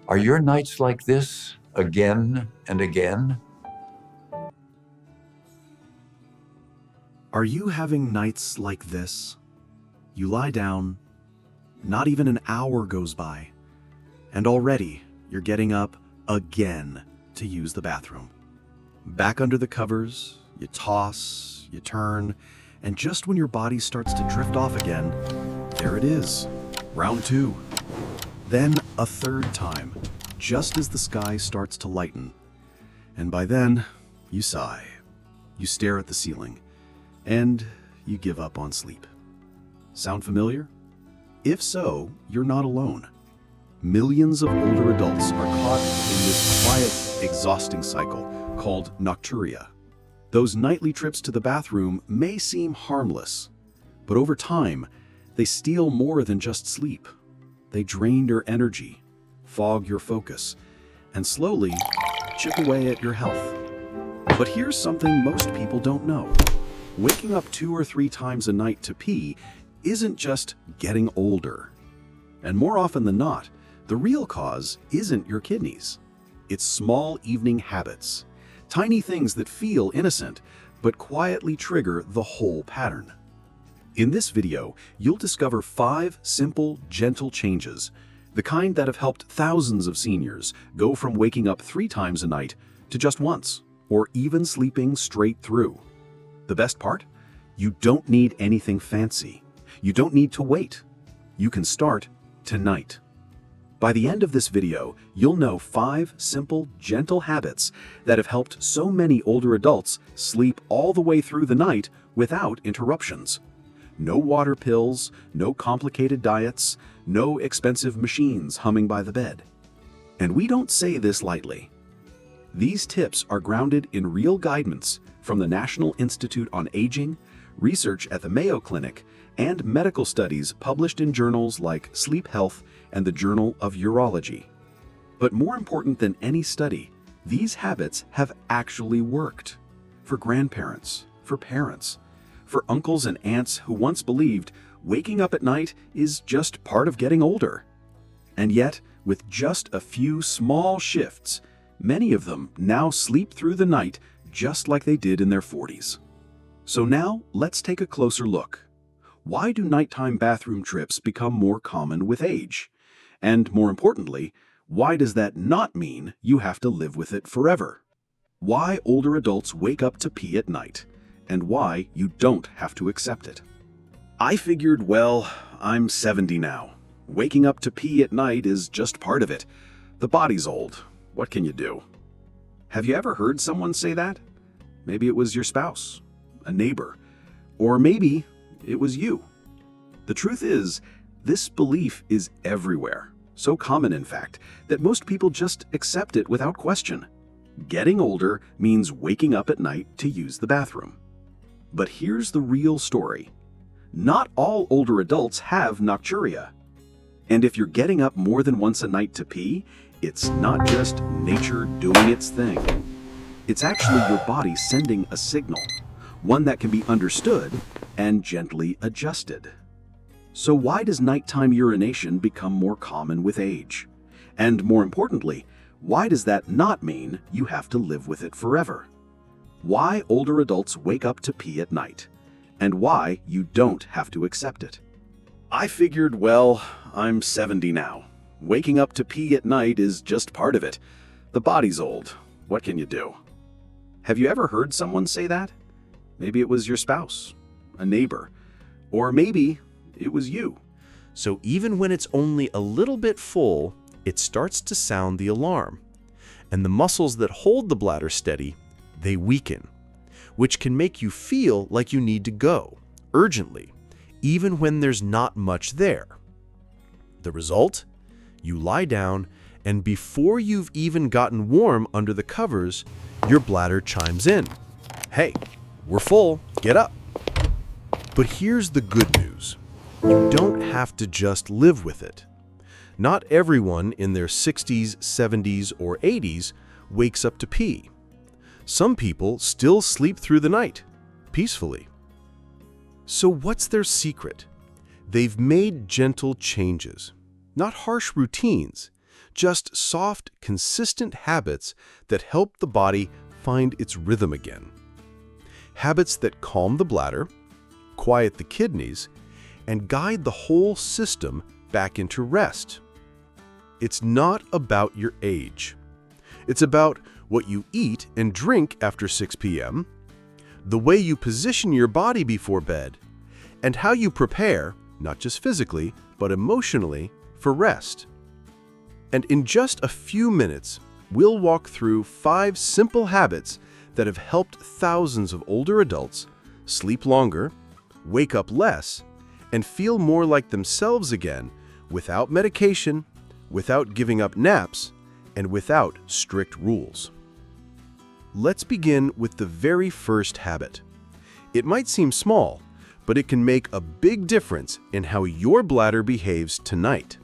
Are your nights like this again and again? Are you having nights like this? You lie down, not even an hour goes by, and already you're getting up again to use the bathroom. Back under the covers, you toss, you turn, and just when your body starts to drift off again, there it is, round two. Then a third time, just as the sky starts to lighten. And by then, you sigh, you stare at the ceiling, and you give up on sleep. Sound familiar? If so, you're not alone. Millions of older adults are caught in this quiet, exhausting cycle called nocturia. Those nightly trips to the bathroom may seem harmless, but over time, they steal more than just sleep. They drain your energy, fog your focus, and slowly chip away at your health. But here's something most people don't know. Waking up 2 or 3 times a night to pee isn't just getting older. And more often than not, the real cause isn't your kidneys. It's small evening habits, tiny things that feel innocent, but quietly trigger the whole pattern. In this video, you'll discover 5 simple, gentle changes, the kind that have helped thousands of seniors go from waking up 3 times a night to just once, or even sleeping straight through. The best part? You don't need anything fancy. You don't need to wait. You can start tonight. By the end of this video, you'll know 5 simple, gentle habits that have helped so many older adults sleep all the way through the night without interruptions. No water pills, no complicated diets, no expensive machines humming by the bed. And we don't say this lightly. These tips are grounded in real guidance from the National Institute on Aging, research at the Mayo Clinic, and medical studies published in journals like Sleep Health and the Journal of Urology. But more important than any study, these habits have actually worked. For grandparents, for parents, for uncles and aunts who once believed waking up at night is just part of getting older. And yet, with just a few small shifts, many of them now sleep through the night just like they did in their 40s. So now, let's take a closer look. Why do nighttime bathroom trips become more common with age? And more importantly, why does that not mean you have to live with it forever? Why older adults wake up to pee at night, and why you don't have to accept it. I figured, well, I'm 70 now. Waking up to pee at night is just part of it. The body's old. What can you do? Have you ever heard someone say that? Maybe it was your spouse, a neighbor, or maybe it was you. The truth is, this belief is everywhere. So common, in fact, that most people just accept it without question. Getting older means waking up at night to use the bathroom. But here's the real story. Not all older adults have nocturia. And if you're getting up more than once a night to pee, it's not just nature doing its thing. It's actually your body sending a signal, one that can be understood and gently adjusted. So why does nighttime urination become more common with age? And more importantly, why does that not mean you have to live with it forever? Why older adults wake up to pee at night, and why you don't have to accept it. I figured, well, I'm 70 now. Waking up to pee at night is just part of it. The body's old. What can you do? Have you ever heard someone say that? Maybe it was your spouse, a neighbor, or maybe it was you. So even when it's only a little bit full, it starts to sound the alarm. And the muscles that hold the bladder steady, they weaken, which can make you feel like you need to go, urgently, even when there's not much there. The result? You lie down, and before you've even gotten warm under the covers, your bladder chimes in. Hey, we're full, get up. But here's the good news. You don't have to just live with it. Not everyone in their 60s, 70s, or 80s wakes up to pee. Some people still sleep through the night, peacefully. So what's their secret? They've made gentle changes, not harsh routines, Just soft, consistent habits that help the body find its rhythm again. Habits that calm the bladder, quiet the kidneys, and guide the whole system back into rest. It's not about your age. It's about what you eat and drink after 6 p.m., the way you position your body before bed, and how you prepare, not just physically, but emotionally, for rest. And in just a few minutes, we'll walk through 5 simple habits that have helped thousands of older adults sleep longer, wake up less, and feel more like themselves again without medication, without giving up naps, and without strict rules. Let's begin with the very first habit. It might seem small, but it can make a big difference in how your bladder behaves tonight.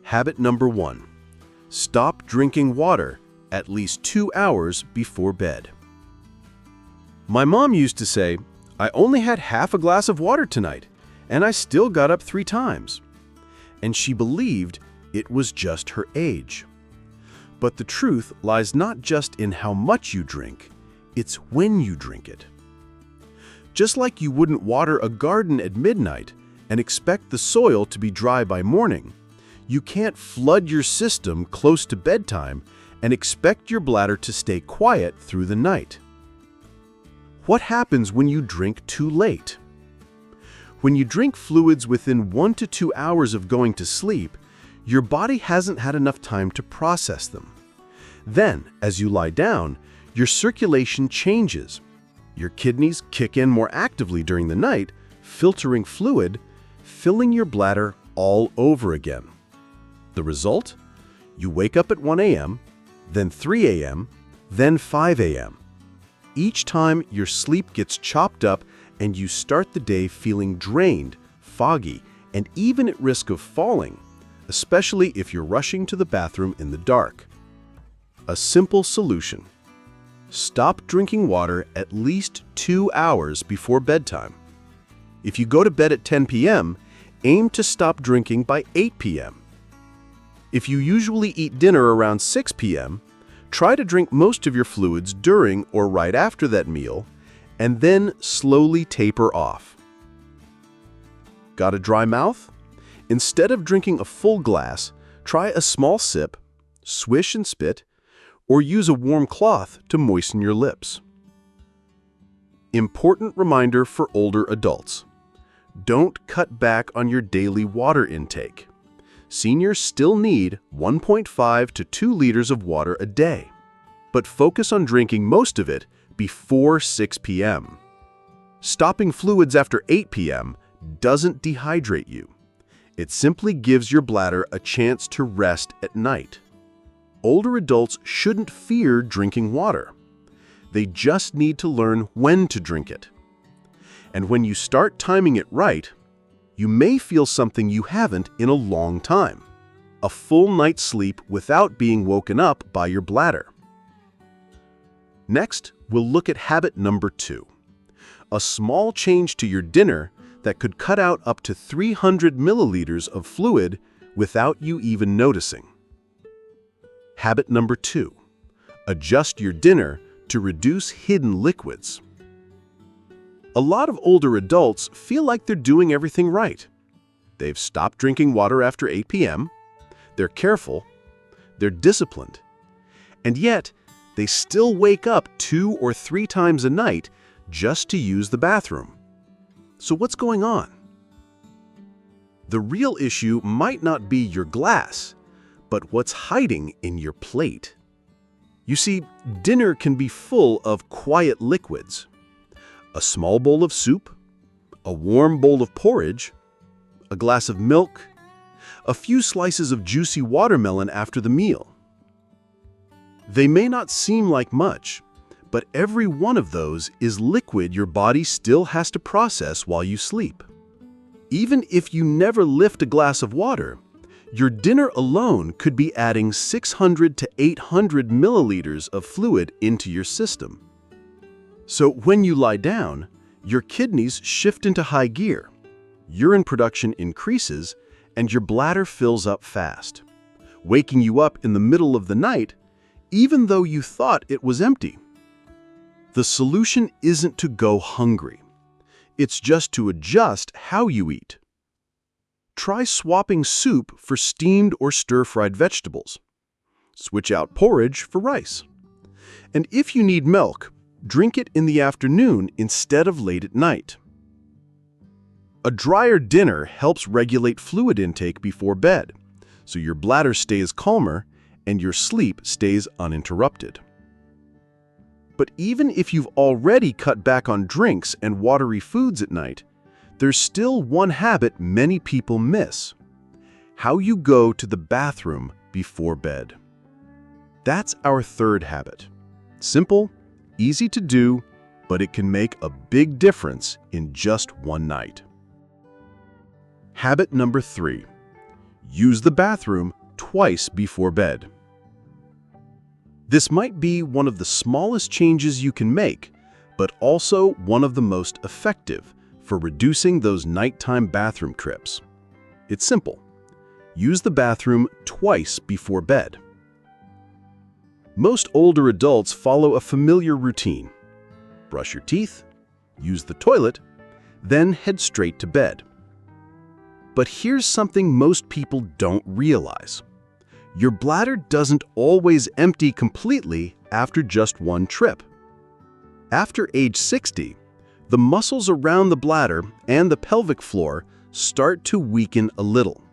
Habit number 1. Stop drinking water at least 2 hours before bed. My mom used to say, "I only had half a glass of water tonight, and I still got up 3 times." And she believed it was just her age. But the truth lies not just in how much you drink, it's when you drink it. Just like you wouldn't water a garden at midnight and expect the soil to be dry by morning, you can't flood your system close to bedtime and expect your bladder to stay quiet through the night. What happens when you drink too late? When you drink fluids within 1 to 2 hours of going to sleep, your body hasn't had enough time to process them. Then, as you lie down, your circulation changes. Your kidneys kick in more actively during the night, filtering fluid, filling your bladder all over again. The result? You wake up at 1 a.m., then 3 a.m., then 5 a.m. Each time your sleep gets chopped up and you start the day feeling drained, foggy, and even at risk of falling, especially if you're rushing to the bathroom in the dark. A simple solution. Stop drinking water at least 2 hours before bedtime. If you go to bed at 10 p.m., aim to stop drinking by 8 p.m. If you usually eat dinner around 6 p.m., try to drink most of your fluids during or right after that meal, and then slowly taper off. Got a dry mouth? Instead of drinking a full glass, try a small sip, swish and spit, or use a warm cloth to moisten your lips. Important reminder for older adults. Don't cut back on your daily water intake. Seniors still need 1.5 to 2 liters of water a day, but focus on drinking most of it before 6 p.m. Stopping fluids after 8 p.m. doesn't dehydrate you. It simply gives your bladder a chance to rest at night. Older adults shouldn't fear drinking water. They just need to learn when to drink it. And when you start timing it right, you may feel something you haven't in a long time: a full night's sleep without being woken up by your bladder. Next, we'll look at habit number 2, a small change to your dinner that could cut out up to 300 milliliters of fluid without you even noticing. Habit number 2, adjust your dinner to reduce hidden liquids. A lot of older adults feel like they're doing everything right. They've stopped drinking water after 8 p.m., they're careful, they're disciplined, and yet they still wake up 2 or 3 times a night just to use the bathroom. So what's going on? The real issue might not be your glass, but what's hiding in your plate. You see, dinner can be full of quiet liquids. A small bowl of soup, a warm bowl of porridge, a glass of milk, a few slices of juicy watermelon after the meal. They may not seem like much, but every one of those is liquid your body still has to process while you sleep. Even if you never lift a glass of water, your dinner alone could be adding 600 to 800 milliliters of fluid into your system. So when you lie down, your kidneys shift into high gear, urine production increases, and your bladder fills up fast. waking you up in the middle of the night, even though you thought it was empty. The solution isn't to go hungry. It's just to adjust how you eat. Try swapping soup for steamed or stir-fried vegetables. Switch out porridge for rice. And if you need milk, drink it in the afternoon instead of late at night. A drier dinner helps regulate fluid intake before bed, so your bladder stays calmer and your sleep stays uninterrupted. But even if you've already cut back on drinks and watery foods at night, there's still one habit many people miss: how you go to the bathroom before bed. That's our third habit. Simple, easy to do, but it can make a big difference in just one night. Habit number 3. Use the bathroom twice before bed. This might be one of the smallest changes you can make, but also one of the most effective for reducing those nighttime bathroom trips. It's simple. Use the bathroom twice before bed. Most older adults follow a familiar routine. Brush your teeth, use the toilet, then head straight to bed. But here's something most people don't realize. Your bladder doesn't always empty completely after just one trip. After age 60, the muscles around the bladder and the pelvic floor start to weaken a little.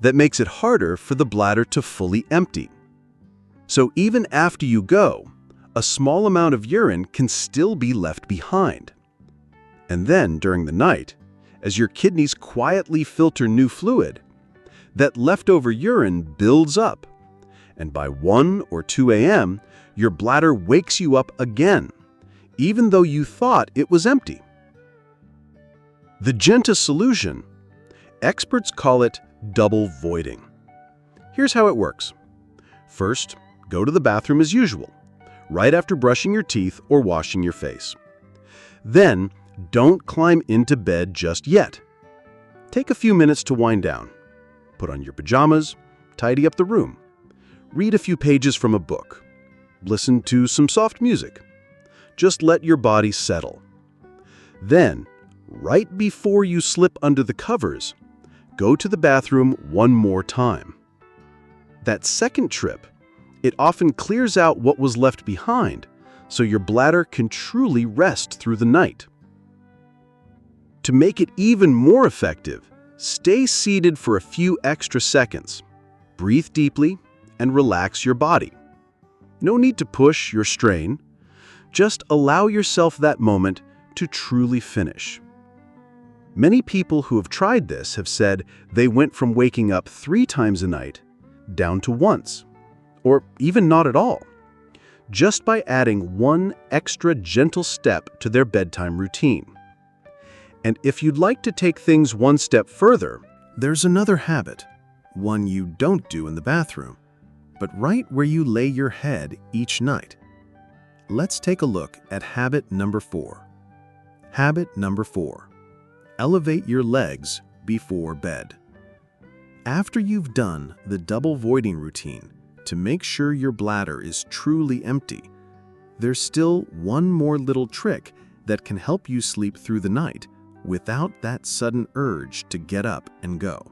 That makes it harder for the bladder to fully empty. So even after you go, a small amount of urine can still be left behind. And then during the night, as your kidneys quietly filter new fluid, that leftover urine builds up, and by 1 or 2 a.m., your bladder wakes you up again, even though you thought it was empty. The gentle solution, experts call it double voiding. Here's how it works. First, go to the bathroom as usual, right after brushing your teeth or washing your face. Then, don't climb into bed just yet. Take a few minutes to wind down. Put on your pajamas, tidy up the room. Read a few pages from a book. Listen to some soft music. Just let your body settle. Then, right before you slip under the covers, go to the bathroom one more time. That second trip, it often clears out what was left behind, so your bladder can truly rest through the night. To make it even more effective, stay seated for a few extra seconds. Breathe deeply and relax your body. No need to push or strain. Just allow yourself that moment to truly finish. Many people who have tried this have said they went from waking up 3 times a night down to once, or even not at all, just by adding one extra gentle step to their bedtime routine. And if you'd like to take things one step further, There's another habit, one you don't do in the bathroom, but right where you lay your head each night. Let's take a look at habit number 4. Habit number 4. Elevate your legs before bed. After you've done the double voiding routine to make sure your bladder is truly empty, there's still one more little trick that can help you sleep through the night without that sudden urge to get up and go.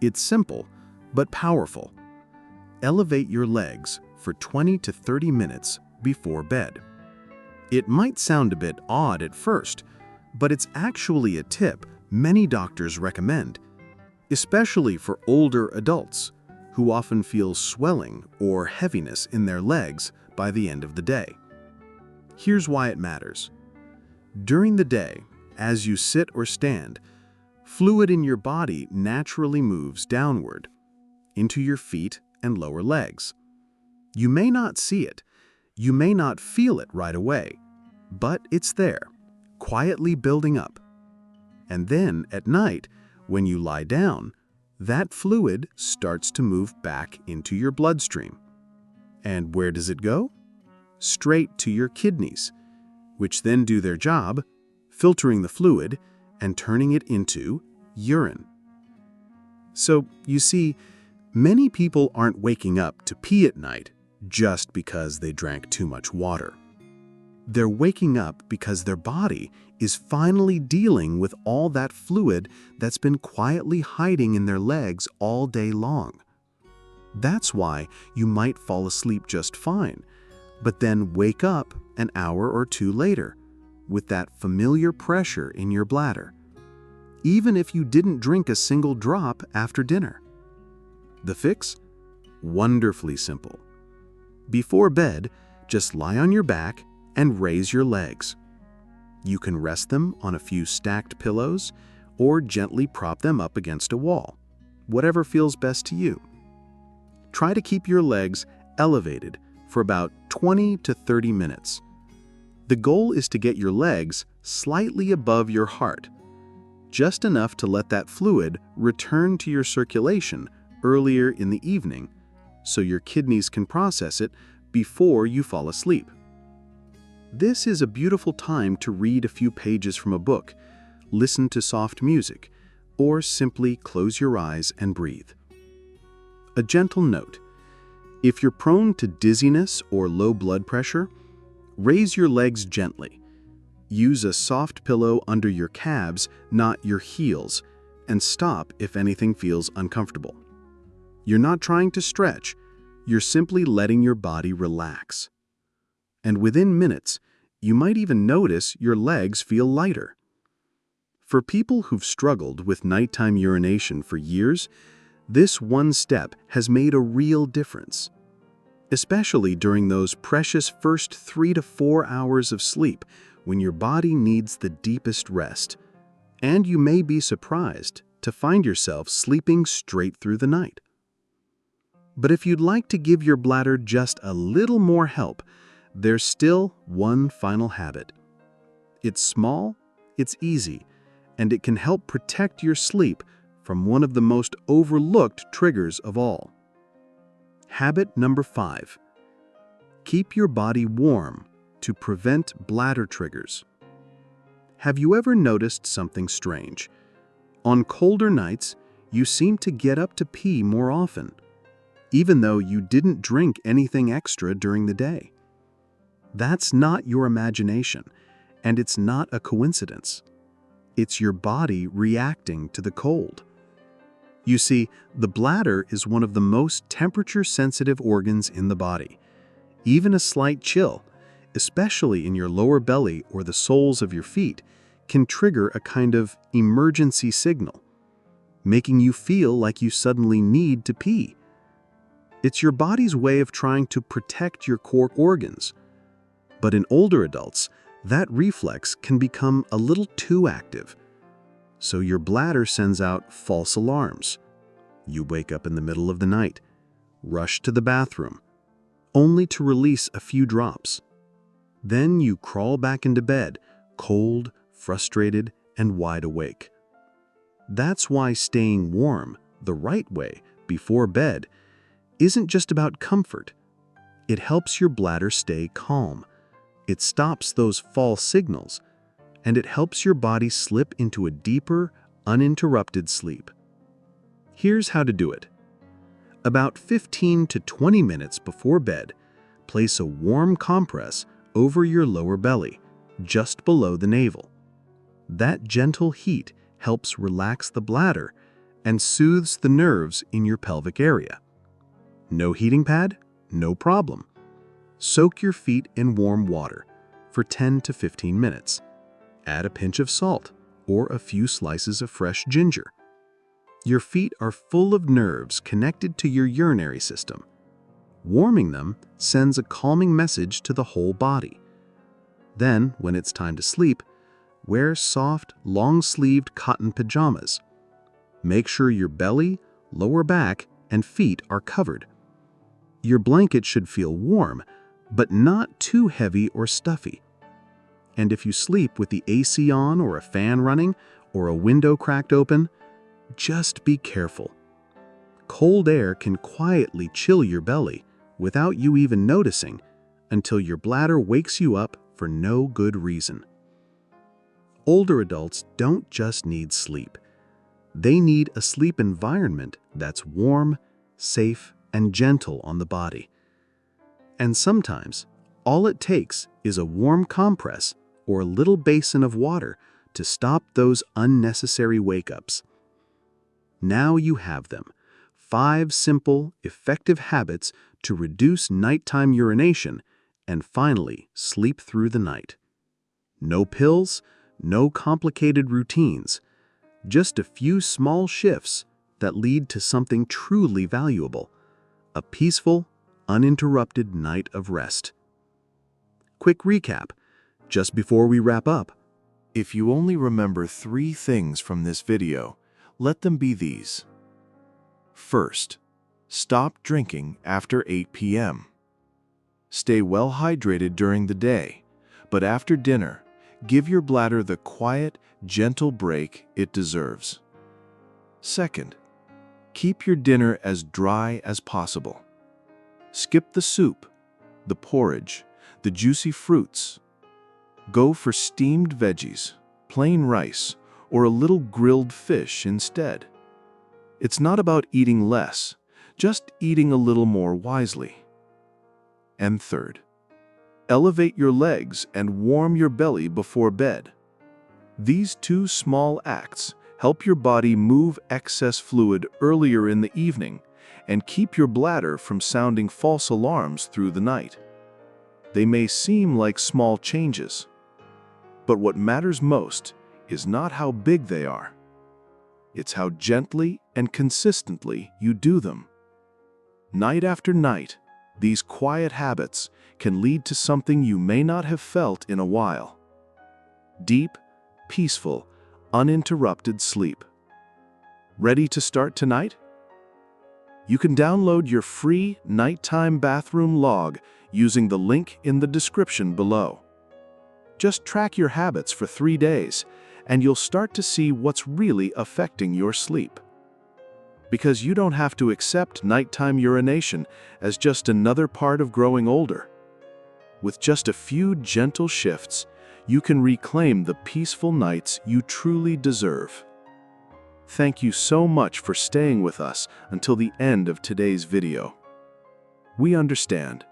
It's simple, but powerful. Elevate your legs for 20 to 30 minutes before bed. It might sound a bit odd at first, but it's actually a tip many doctors recommend, especially for older adults who often feel swelling or heaviness in their legs by the end of the day. Here's why it matters. During the day, as you sit or stand, fluid in your body naturally moves downward into your feet and lower legs. You may not see it, you may not feel it right away, but it's there, quietly building up. And then at night, when you lie down, that fluid starts to move back into your bloodstream. And where does it go? Straight to your kidneys, which then do their job, filtering the fluid and turning it into urine. So, you see, Many people aren't waking up to pee at night just because they drank too much water. They're waking up because their body is finally dealing with all that fluid that's been quietly hiding in their legs all day long. That's why you might fall asleep just fine, but then wake up an hour or two later with that familiar pressure in your bladder, even if you didn't drink a single drop after dinner. The fix? Wonderfully simple. Before bed, just lie on your back and raise your legs. You can rest them on a few stacked pillows or gently prop them up against a wall, whatever feels best to you. Try to keep your legs elevated for about 20 to 30 minutes. The goal is to get your legs slightly above your heart, just enough to let that fluid return to your circulation earlier in the evening so your kidneys can process it before you fall asleep. This is a beautiful time to read a few pages from a book, listen to soft music, or simply close your eyes and breathe. A gentle note: if you're prone to dizziness or low blood pressure, raise your legs gently. Use a soft pillow under your calves, not your heels, and stop if anything feels uncomfortable. You're not trying to stretch, you're simply letting your body relax. And within minutes, you might even notice your legs feel lighter. For people who've struggled with nighttime urination for years, this one step has made a real difference, especially during those precious first 3 to 4 hours of sleep when your body needs the deepest rest, and you may be surprised to find yourself sleeping straight through the night. But if you'd like to give your bladder just a little more help, there's still one final habit. It's small, it's easy, and it can help protect your sleep from one of the most overlooked triggers of all. Habit number 5. Keep your body warm to prevent bladder triggers. Have you ever noticed something strange? On colder nights, you seem to get up to pee more often, even though you didn't drink anything extra during the day. That's not your imagination, and it's not a coincidence. It's your body reacting to the cold. You see, the bladder is one of the most temperature-sensitive organs in the body. Even a slight chill, especially in your lower belly or the soles of your feet, can trigger a kind of emergency signal, making you feel like you suddenly need to pee. It's your body's way of trying to protect your core organs. But in older adults, that reflex can become a little too active. So your bladder sends out false alarms. You wake up in the middle of the night, rush to the bathroom, only to release a few drops. Then you crawl back into bed, cold, frustrated, and wide awake. That's why staying warm the right way before bed isn't just about comfort. It helps your bladder stay calm. It stops those false signals, and it helps your body slip into a deeper, uninterrupted sleep. Here's how to do it. About 15 to 20 minutes before bed, place a warm compress over your lower belly, just below the navel. That gentle heat helps relax the bladder and soothes the nerves in your pelvic area. No heating pad? No problem. Soak your feet in warm water for 10 to 15 minutes. Add a pinch of salt or a few slices of fresh ginger. Your feet are full of nerves connected to your urinary system. Warming them sends a calming message to the whole body. Then, when it's time to sleep, wear soft, long-sleeved cotton pajamas. Make sure your belly, lower back, and feet are covered. Your blanket should feel warm, but not too heavy or stuffy. And if you sleep with the AC on or a fan running or a window cracked open, just be careful. Cold air can quietly chill your belly without you even noticing until your bladder wakes you up for no good reason. Older adults don't just need sleep. They need a sleep environment that's warm, safe, and gentle on the body. And sometimes, all it takes is a warm compress or a little basin of water to stop those unnecessary wake-ups. Now you have them. 5 simple, effective habits to reduce nighttime urination and finally sleep through the night. No pills, no complicated routines, just a few small shifts that lead to something truly valuable, a peaceful, uninterrupted night of rest. Quick recap, just before we wrap up. If you only remember 3 things from this video, let them be these. First, stop drinking after 8 p.m. Stay well hydrated during the day, but after dinner, give your bladder the quiet, gentle break it deserves. Second, keep your dinner as dry as possible. Skip the soup, the porridge, the juicy fruits. Go for steamed veggies, plain rice, or a little grilled fish instead. It's not about eating less, just eating a little more wisely. And third, elevate your legs and warm your belly before bed. These 2 small acts help your body move excess fluid earlier in the evening and keep your bladder from sounding false alarms through the night. They may seem like small changes, but what matters most is not how big they are. It's how gently and consistently you do them. Night after night, these quiet habits can lead to something you may not have felt in a while. Deep, peaceful, uninterrupted sleep. Ready to start tonight? You can download your free nighttime bathroom log using the link in the description below. Just track your habits for 3 days, and you'll start to see what's really affecting your sleep. Because you don't have to accept nighttime urination as just another part of growing older. With just a few gentle shifts, you can reclaim the peaceful nights you truly deserve. Thank you so much for staying with us until the end of today's video. We understand.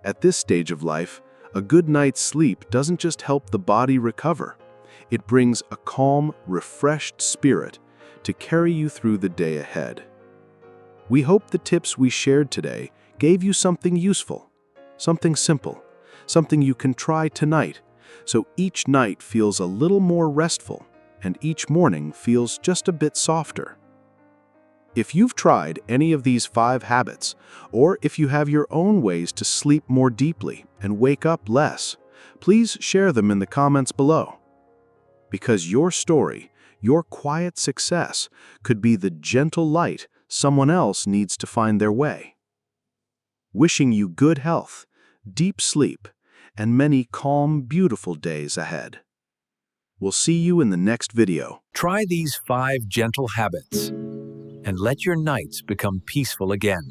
At this stage of life, a good night's sleep doesn't just help the body recover. It brings a calm, refreshed spirit to carry you through the day ahead. We hope the tips we shared today gave you something useful, something simple, something you can try tonight, so each night feels a little more restful and each morning feels just a bit softer. If you've tried any of these 5 habits, or if you have your own ways to sleep more deeply and wake up less, please share them in the comments below. Because your story, your quiet success, could be the gentle light someone else needs to find their way. Wishing you good health, deep sleep, and many calm, beautiful days ahead. We'll see you in the next video. Try these 5 gentle habits and let your nights become peaceful again.